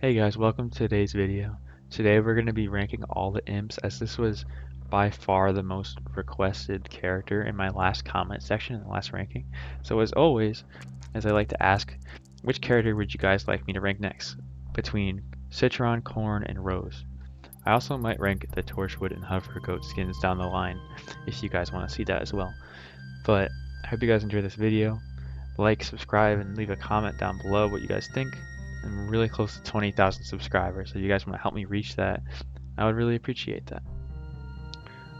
Hey guys, welcome to today's video. Today we're going to be ranking all the imps, as this was by far the most requested character in my last comment section in the last ranking. So as always, as I like to ask, which character would you guys like me to rank next between Citron, Corn, and Rose? I also might rank the Torchwood and Hover Goat skins down the line if you guys want to see that as well. But I hope you guys enjoy this video. Like, subscribe, and leave a comment down below what you guys think. I'm really close to 20,000 subscribers, so if you guys want to help me reach that, I would really appreciate that.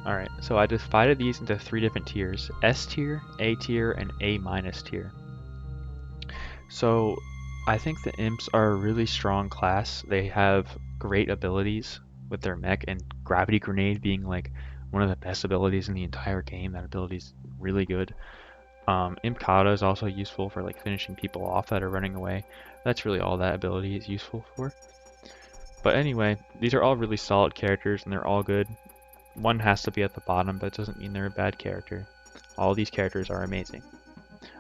Alright, so I divided these into 3 different tiers: S tier, A tier, and A minus tier. So I think the imps are a really strong class. They have great abilities with their mech, and gravity grenade being like one of the best abilities in the entire game. That ability is really good. Imp Kata is also useful for like finishing people off that are running away. That's really all that ability is useful for. But anyway, these are all really solid characters and they're all good. One has to be at the bottom, but it doesn't mean they're a bad character. All these characters are amazing.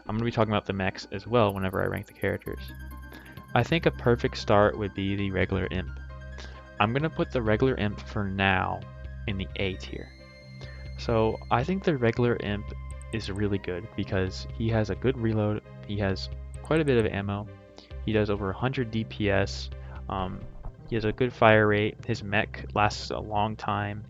I'm going to be talking about the mechs as well whenever I rank the characters. I think a perfect start would be the regular imp. I'm going to put the regular imp for now in the A tier. So I think the regular imp is really good because he has a good reload, he has quite a bit of ammo, he does over 100 DPS, he has a good fire rate, his mech lasts a long time.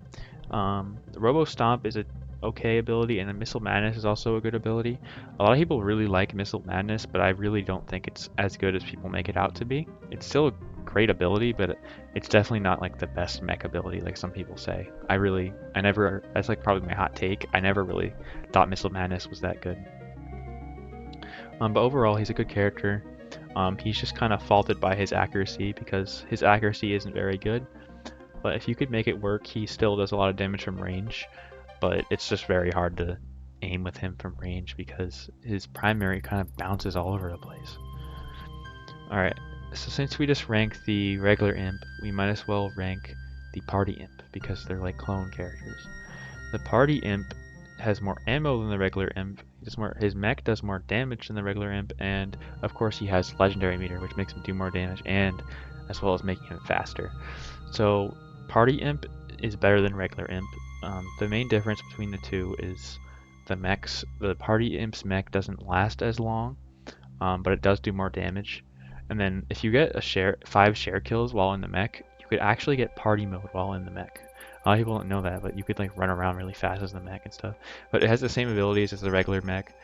The Robo Stomp is a okay ability, and the Missile Madness is also a good ability. A lot of people really like Missile Madness, but I really don't think it's as good as people make it out to be. It's still a great ability, but it's definitely not like the best mech ability like some people say. That's like probably my hot take. I never really thought Missile Madness was that good. But overall, he's a good character. He's just kind of faulted by his accuracy because his accuracy isn't very good. But if you could make it work, he still does a lot of damage from range. But it's just very hard to aim with him from range because his primary kind of bounces all over the place. Alright, so since we just ranked the regular imp, we might as well rank the party imp because they're like clone characters. The party imp has more ammo than the regular imp, his mech does more damage than the regular imp, and of course he has legendary meter, which makes him do more damage, and as well as making him faster. So party imp is better than regular imp. The main difference between the two is the mechs. The party imp's mech doesn't last as long, but it does do more damage. And then if you get 5 share kills while in the mech, you could actually get party mode while in the mech. A lot of people don't know that, but you could like run around really fast as the mech and stuff. But it has the same abilities as the regular mech.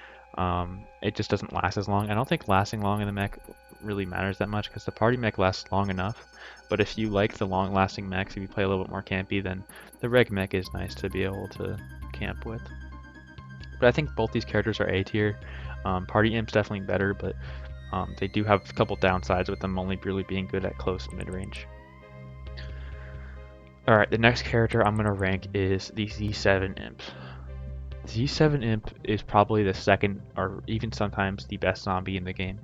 It just doesn't last as long. I don't think lasting long in the mech really matters that much because the party mech lasts long enough. But if you like the long-lasting mechs, if you play a little bit more campy, then the reg mech is nice to be able to camp with. But I think both these characters are A tier. Party Imp's definitely better, but they do have a couple downsides with them only really being good at close and mid-range. Alright, the next character I'm going to rank is the Z7 Imp. Z7 Imp is probably the second, or even sometimes the best zombie in the game.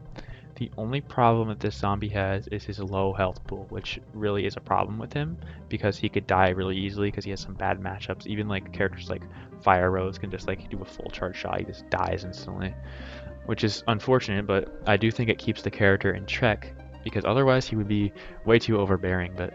The only problem that this zombie has is his low health pool, which really is a problem with him because he could die really easily because he has some bad matchups. Even like characters like Fire Rose can just like do a full charge shot, he just dies instantly, which is unfortunate, but I do think it keeps the character in check because otherwise he would be way too overbearing. But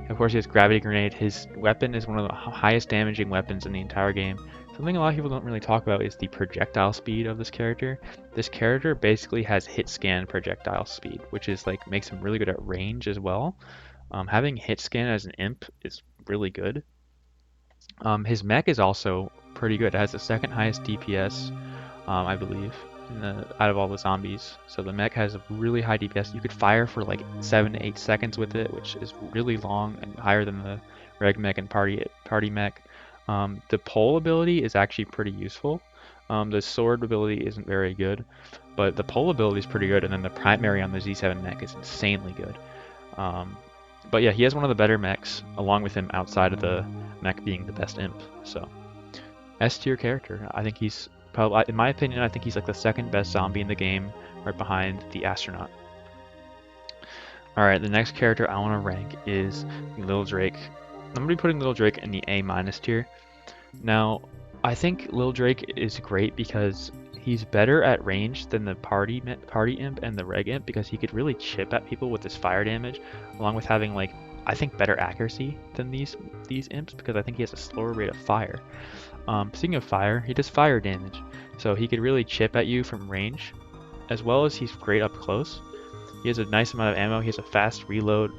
of course he has Gravity Grenade. His weapon is one of the highest damaging weapons in the entire game. Something a lot of people don't really talk about is the projectile speed of this character. This character basically has hit scan projectile speed, which is like makes him really good at range as well. Having hit scan as an imp is really good. His mech is also pretty good. It has the second highest DPS, I believe, out of all the zombies. So the mech has a really high DPS. You could fire for like 7 to 8 seconds with it, which is really long and higher than the reg mech and party mech. The pole ability is actually pretty useful. The sword ability isn't very good, but the pole ability is pretty good, and then the primary on the Z7 mech is insanely good. But yeah, he has one of the better mechs, along with him outside of the mech being the best imp. So, S tier character. I think he's probably, in my opinion, I think he's like the second best zombie in the game, right behind the astronaut. Alright, the next character I want to rank is Lil Drake. I'm going to be putting Lil Drake in the A- tier. Now, I think Lil Drake is great because he's better at range than the party imp and the reg imp because he could really chip at people with his fire damage, along with having like I think better accuracy than these imps because I think he has a slower rate of fire. Speaking of fire, he does fire damage, so he could really chip at you from range, as well as he's great up close. He has a nice amount of ammo. He has a fast reload.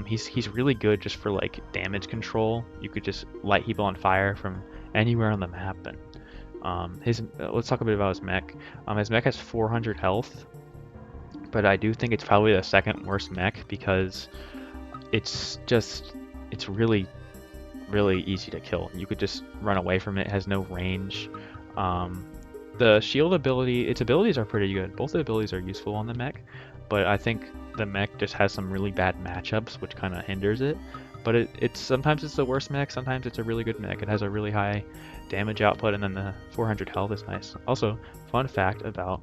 He's really good just for like damage control. You could just light people on fire from anywhere on the map. And let's talk a bit about his mech. His mech has 400 health, but I do think it's probably the second worst mech because it's really easy to kill. You could just run away from it. It has no range. The shield ability, its abilities are pretty good. Both the abilities are useful on the mech, but I think the mech just has some really bad matchups, which kind of hinders it. But it's sometimes it's the worst mech, sometimes it's a really good mech. It has a really high damage output, and then the 400 health is nice. Also, fun fact about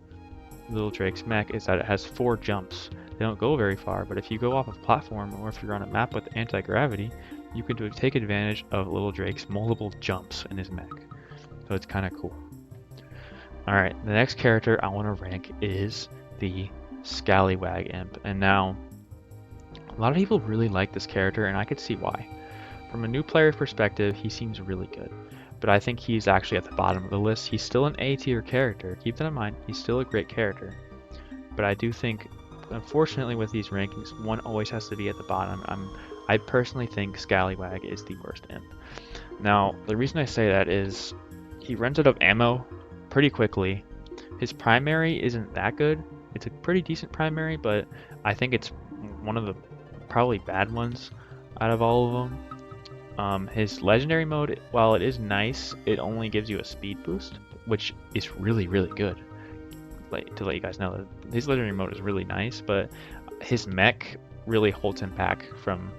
Little Drake's mech is that it has 4 jumps. They don't go very far, but if you go off a platform or if you're on a map with anti-gravity, you can take advantage of Little Drake's multiple jumps in his mech. So it's kind of cool. Alright, the next character I want to rank is the Scallywag Imp. And now, a lot of people really like this character, and I could see why. From a new player perspective, he seems really good. But I think he's actually at the bottom of the list. He's still an A tier character. Keep that in mind. He's still a great character. But I do think, unfortunately with these rankings, one always has to be at the bottom. I personally think Scallywag is the worst imp. Now, the reason I say that is he runs out of ammo pretty quickly. His primary isn't that good. It's a pretty decent primary, but I think it's one of the probably bad ones out of all of them. His legendary mode, while it is nice, it only gives you a speed boost, which is really good. To let you guys know, his legendary mode is really nice, but his mech really holds him back from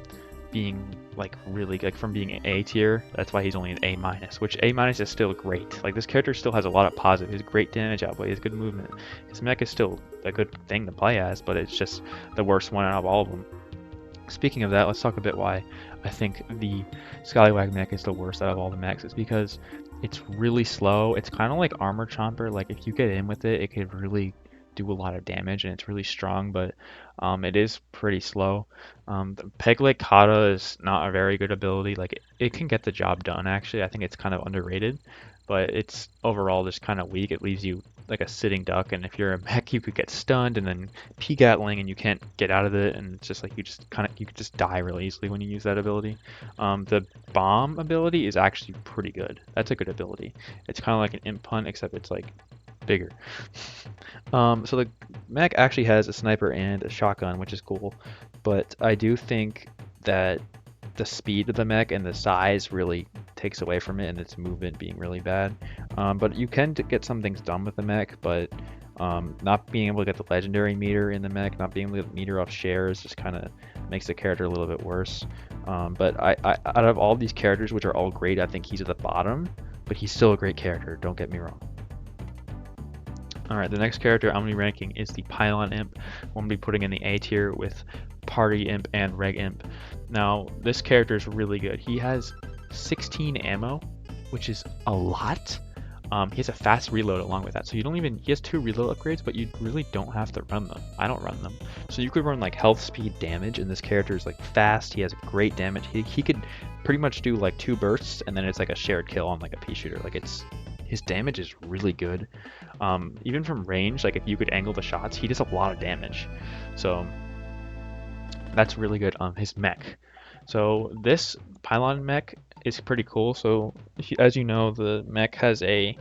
being like really good, from being an A tier. That's why he's only an A minus, which A minus is still great. Like, this character still has a lot of positive. He has great damage output, he has good movement. His mech is still a good thing to play as, but it's just the worst one out of all of them. Speaking of that, let's talk a bit why I think the Scallywag mech is the worst out of all the mechs. It's because it's really slow. It's kind of like armor chomper. Like, if you get in with it, it could really do a lot of damage, and it's really strong, but it is pretty slow. The Peg-leg Kata is not a very good ability. Like, it can get the job done, actually. I think it's kind of underrated, but it's overall just kind of weak. It leaves you like a sitting duck, and if you're a mech, you could get stunned and then P-gatling and you can't get out of it, and it's just like you could just die really easily when you use that ability. The bomb ability is actually pretty good. That's a good ability. It's kind of like an imp punt, except it's like bigger. So the mech actually has a sniper and a shotgun, which is cool, but I do think that the speed of the mech and the size really takes away from it, and its movement being really bad. But you can get some things done with the mech, but not being able to get the legendary meter in the mech, not being able to get meter off shares, just kind of makes the character a little bit worse. But I out of all these characters, which are all great, I think he's at the bottom, but he's still a great character, don't get me wrong. Alright, the next character I'm going to be ranking is the Pylon Imp. I'm going to be putting in the A tier with Party Imp and Reg Imp. Now, this character is really good. He has 16 ammo, which is a lot. He has a fast reload along with that, so he has 2 reload upgrades, but you really don't have to run them. I don't run them. So you could run like health, speed, damage, and this character is like fast. He has great damage. He could pretty much do like 2 bursts, and then it's like a shared kill on like a peashooter. Like, his damage is really good. Even from range, like if you could angle the shots, he does a lot of damage. So that's really good on his mech. So this Pylon mech is pretty cool. So as you know, the mech has a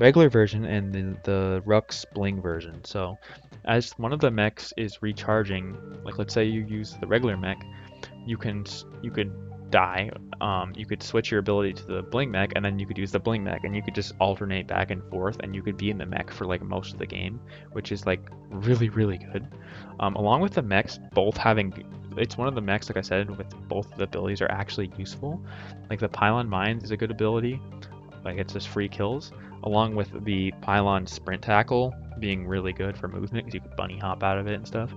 regular version and the Rux Bling version. So as one of the mechs is recharging, like let's say you use the regular mech, you could die. You could switch your ability to the bling mech, and then you could use the bling mech, and you could just alternate back and forth, and you could be in the mech for like most of the game, which is like really good. Along with the mechs both having, it's one of the mechs, like I said, with both the abilities are actually useful. Like the Pylon Mines is a good ability, like it's just free kills, along with the Pylon Sprint Tackle being really good for movement because you could bunny hop out of it and stuff,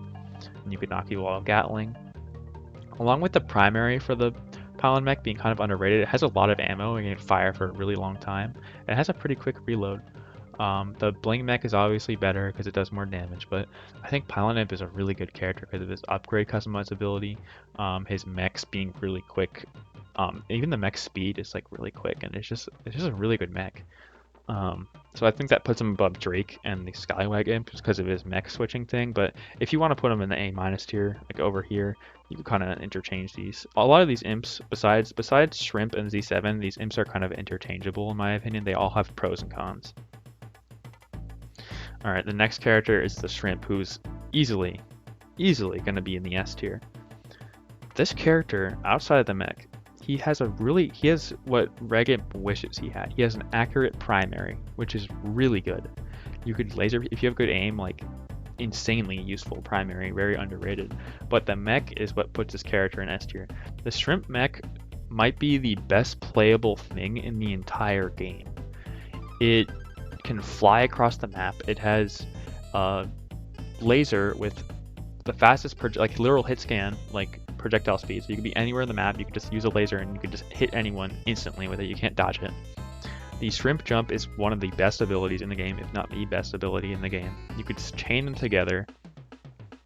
and you could knock people out Gatling. Along with the primary for the Pylon mech being kind of underrated, it has a lot of ammo and you can fire for a really long time. It has a pretty quick reload. The bling mech is obviously better because it does more damage, but I think Pylon Imp is a really good character because of his upgrade customizability, his mechs being really quick. Even the mech speed is like really quick, and it's just a really good mech. So I think that puts him above Drake and the Scallywag Imp just because of his mech switching thing. But if you want to put him in the A- tier, like over here, you can kind of interchange these. A lot of these imps, besides Shrimp and Z7, these imps are kind of interchangeable in my opinion. They all have pros and cons. All right, the next character is the Shrimp, who's easily going to be in the S tier. This character, outside of the mech, he has what Reg Imp wishes he had. He has an accurate primary, which is really good. You could laser, if you have good aim, like insanely useful primary, very underrated. But the mech is what puts this character in S tier. The Shrimp mech might be the best playable thing in the entire game. It can fly across the map. It has a laser with the fastest like literal hit scan, like projectile speed. So you can be anywhere in the map. You can just use a laser and you can just hit anyone instantly with it. You can't dodge it. The Shrimp Jump is one of the best abilities in the game, if not the best ability in the game. You could just chain them together.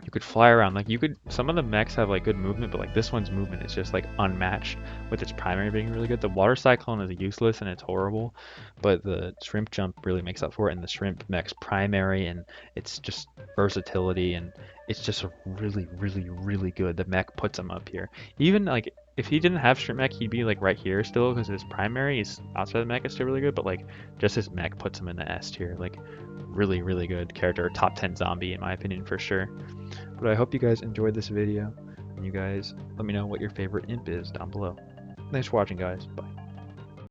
You could fly around. Like some of the mechs have like good movement, but like this one's movement is just like unmatched, with its primary being really good. The Water Cyclone is useless and it's horrible, but the Shrimp Jump really makes up for it. And the Shrimp mech's primary and it's just versatility, and it's just really, really, really good. The mech puts him up here. Even like if he didn't have Shrimp mech, he'd be like right here still because his primary is outside the mech is still really good, but like just his mech puts him in the S tier. Like really, really good character. Top 10 zombie in my opinion for sure. But I hope you guys enjoyed this video, and you guys let me know what your favorite imp is down below. Thanks for watching, guys. Bye.